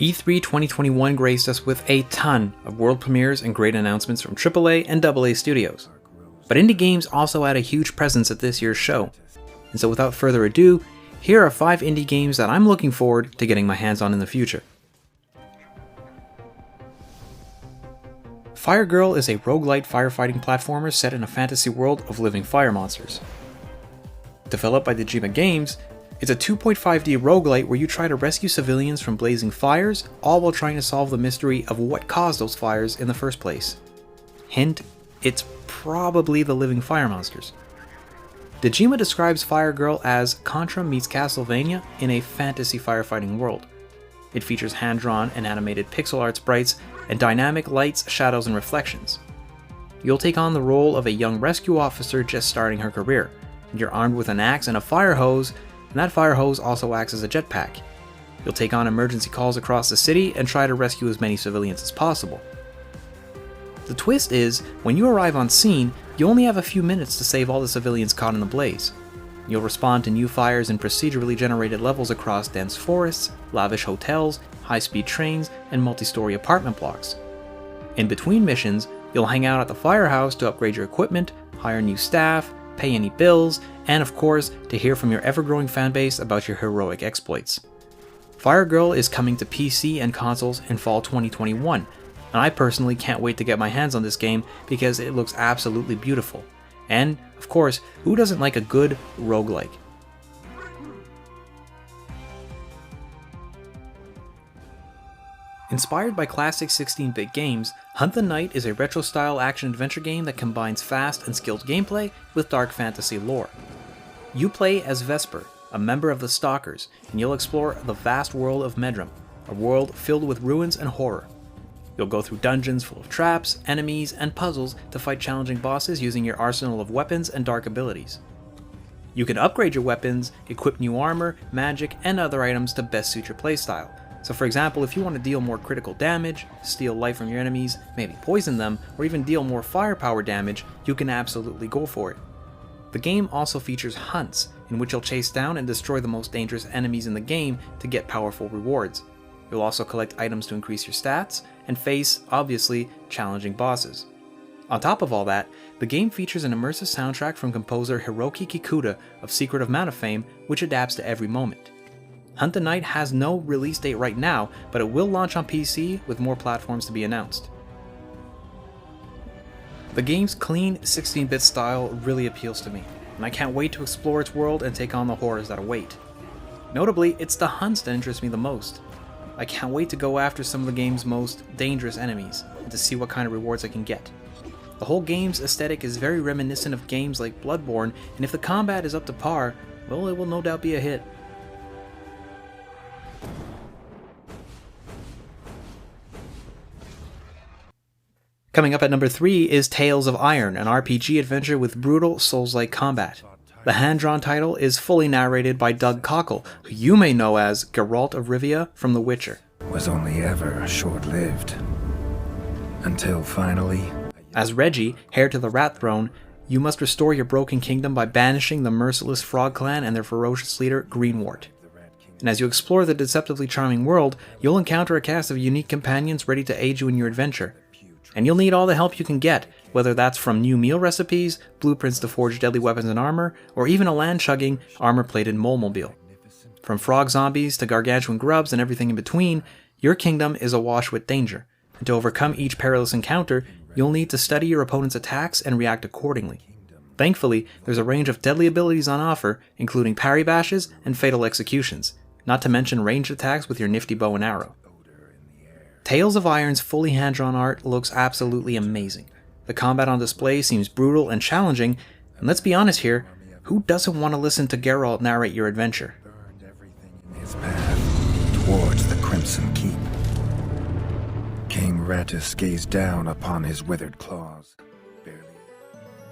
E3 2021 graced us with a ton of world premieres and great announcements from AAA and AA studios. But indie games also had a huge presence at this year's show. And so without further ado, here are 5 indie games that I'm looking forward to getting my hands on in the future. FireGirl is a roguelite firefighting platformer set in a fantasy world of living fire monsters. Developed by Dejima Games, it's a 2.5D roguelite where you try to rescue civilians from blazing fires, all while trying to solve the mystery of what caused those fires in the first place. Hint, it's probably the living fire monsters. Dejima describes FireGirl as Contra meets Castlevania in a fantasy firefighting world. It features hand-drawn and animated pixel art sprites and dynamic lights, shadows, and reflections. You'll take on the role of a young rescue officer just starting her career, and you're armed with an axe and a fire hose, and that fire hose also acts as a jetpack. You'll take on emergency calls across the city and try to rescue as many civilians as possible. The twist is, when you arrive on scene, you only have a few minutes to save all the civilians caught in the blaze. You'll respond to new fires in procedurally generated levels across dense forests, lavish hotels, high-speed trains, and multi-story apartment blocks. In between missions, you'll hang out at the firehouse to upgrade your equipment, hire new staff, pay any bills, and of course, to hear from your ever-growing fanbase about your heroic exploits. FireGirl is coming to PC and consoles in fall 2021, and I personally can't wait to get my hands on this game because it looks absolutely beautiful. And, of course, who doesn't like a good roguelike? Inspired by classic 16-bit games, Hunt the Night is a retro-style action-adventure game that combines fast and skilled gameplay with dark fantasy lore. You play as Vesper, a member of the Stalkers, and you'll explore the vast world of Medrum, a world filled with ruins and horror. You'll go through dungeons full of traps, enemies, and puzzles to fight challenging bosses using your arsenal of weapons and dark abilities. You can upgrade your weapons, equip new armor, magic, and other items to best suit your playstyle. So for example, if you want to deal more critical damage, steal life from your enemies, maybe poison them, or even deal more firepower damage, you can absolutely go for it. The game also features hunts, in which you'll chase down and destroy the most dangerous enemies in the game to get powerful rewards. You'll also collect items to increase your stats, and face, obviously, challenging bosses. On top of all that, the game features an immersive soundtrack from composer Hiroki Kikuta of Secret of Mana fame, which adapts to every moment. Hunt the Night has no release date right now, but it will launch on PC with more platforms to be announced. The game's clean 16-bit style really appeals to me, and I can't wait to explore its world and take on the horrors that await. Notably, it's the hunts that interest me the most. I can't wait to go after some of the game's most dangerous enemies, and to see what kind of rewards I can get. The whole game's aesthetic is very reminiscent of games like Bloodborne, and if the combat is up to par, well, it will no doubt be a hit. Coming up at number 3 is Tales of Iron, an RPG adventure with brutal Souls-like combat. The hand-drawn title is fully narrated by Doug Cockle, who you may know as Geralt of Rivia from The Witcher. Was only ever short-lived. Until finally... As Reggie, heir to the Rat Throne, you must restore your broken kingdom by banishing the merciless Frog Clan and their ferocious leader, Greenwort. And as you explore the deceptively charming world, you'll encounter a cast of unique companions ready to aid you in your adventure. And you'll need all the help you can get, whether that's from new meal recipes, blueprints to forge deadly weapons and armor, or even a land-chugging, armor-plated mole-mobile. From frog zombies to gargantuan grubs and everything in between, your kingdom is awash with danger, and to overcome each perilous encounter, you'll need to study your opponent's attacks and react accordingly. Thankfully, there's a range of deadly abilities on offer, including parry bashes and fatal executions, not to mention ranged attacks with your nifty bow and arrow. Tales of Iron's fully hand-drawn art looks absolutely amazing. The combat on display seems brutal and challenging, and let's be honest here, who doesn't want to listen to Geralt narrate your adventure? Burned everything in his path towards the Crimson Keep. King Rattus gazed down upon his withered claws.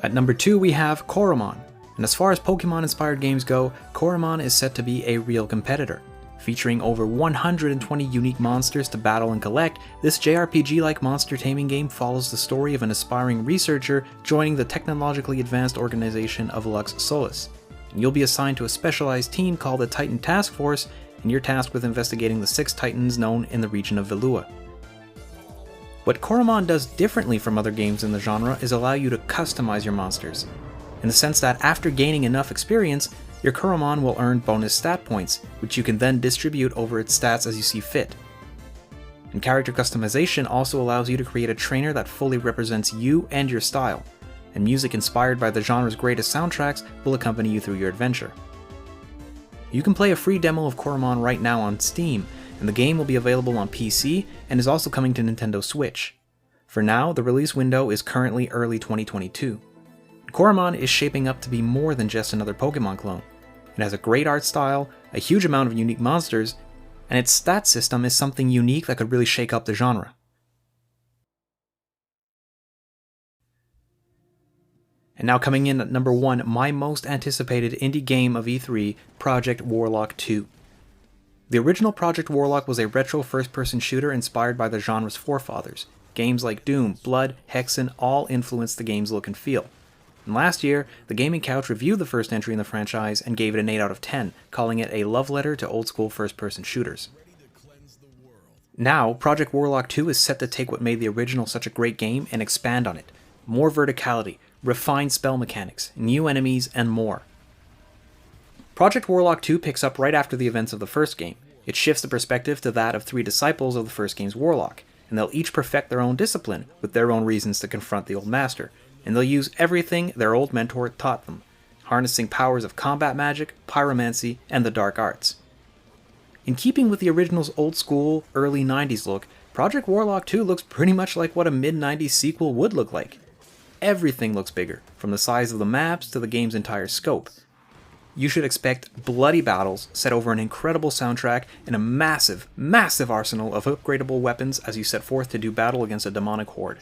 At number 2 we have Koromon, and as far as Pokemon-inspired games go, Koromon is set to be a real competitor. Featuring over 120 unique monsters to battle and collect, this JRPG-like monster taming game follows the story of an aspiring researcher joining the technologically advanced organization of Lux Solus. And you'll be assigned to a specialized team called the Titan Task Force, and you're tasked with investigating the 6 titans known in the region of Velua. What Koromon does differently from other games in the genre is allow you to customize your monsters, in the sense that after gaining enough experience, your Koromon will earn bonus stat points, which you can then distribute over its stats as you see fit. And character customization also allows you to create a trainer that fully represents you and your style, and music inspired by the genre's greatest soundtracks will accompany you through your adventure. You can play a free demo of Koromon right now on Steam, and the game will be available on PC and is also coming to Nintendo Switch. For now, the release window is currently early 2022. Koromon is shaping up to be more than just another Pokemon clone. It has a great art style, a huge amount of unique monsters, and its stat system is something unique that could really shake up the genre. And now coming in at number 1, my most anticipated indie game of E3, Project Warlock 2. The original Project Warlock was a retro first-person shooter inspired by the genre's forefathers. Games like Doom, Blood, Hexen all influenced the game's look and feel. And last year, the Gaming Couch reviewed the first entry in the franchise and gave it an 8 out of 10, calling it a love letter to old-school first-person shooters. Now, Project Warlock 2 is set to take what made the original such a great game and expand on it. More verticality, refined spell mechanics, new enemies, and more. Project Warlock 2 picks up right after the events of the first game. It shifts the perspective to that of 3 disciples of the first game's Warlock, and they'll each perfect their own discipline with their own reasons to confront the old master, and they'll use everything their old mentor taught them, harnessing powers of combat magic, pyromancy, and the dark arts. In keeping with the original's old-school, early 90s look, Project Warlock 2 looks pretty much like what a mid-90s sequel would look like. Everything looks bigger, from the size of the maps to the game's entire scope. You should expect bloody battles set over an incredible soundtrack and a massive, massive arsenal of upgradable weapons as you set forth to do battle against a demonic horde.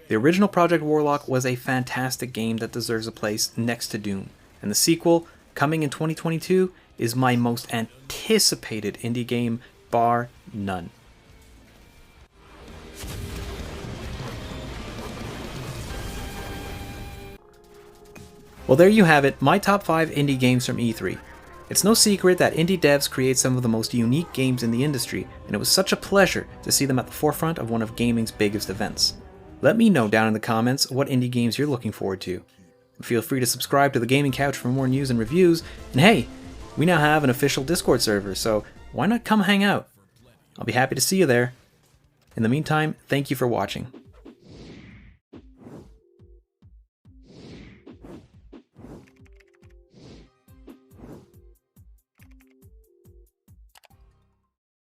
The original Project Warlock was a fantastic game that deserves a place next to Doom, and the sequel, coming in 2022, is my most anticipated indie game, bar none. Well, there you have it, my top 5 indie games from E3. It's no secret that indie devs create some of the most unique games in the industry, and it was such a pleasure to see them at the forefront of one of gaming's biggest events. Let me know down in the comments what indie games you're looking forward to. Feel free to subscribe to the Gaming Couch for more news and reviews, and hey, we now have an official Discord server, so why not come hang out? I'll be happy to see you there. In the meantime, thank you for watching.